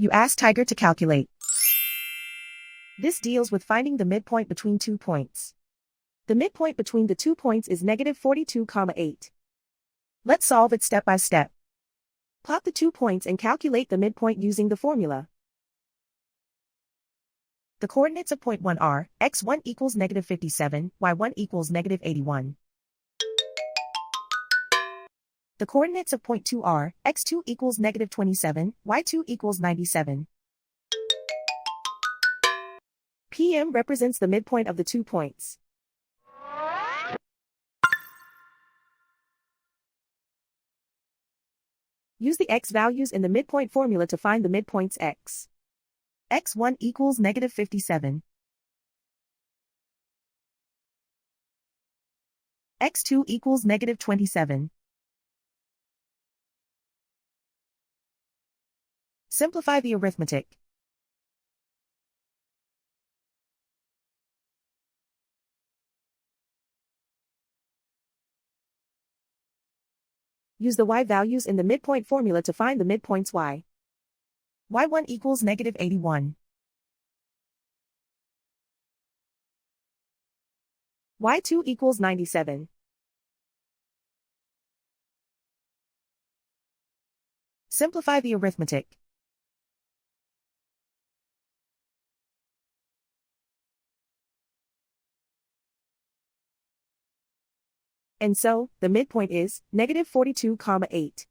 You ask Tiger to calculate. This deals with finding the midpoint between 2 points. The midpoint between the 2 points is -42,8. Let's solve it step by step. Plot the 2 points and calculate the midpoint using the formula. The coordinates of point 1 are, x1 equals -57, y1 equals -81. The coordinates of point 2 are, x2 equals -27, y2 equals 97. PM represents the midpoint of the 2 points. Use the x values in the midpoint formula to find the midpoints x. x1 equals -57. x2 equals -27. Simplify the arithmetic. Use the y values in the midpoint formula to find the midpoints y. y1 equals -81. y2 equals 97. Simplify the arithmetic. And so, the midpoint is -42,8.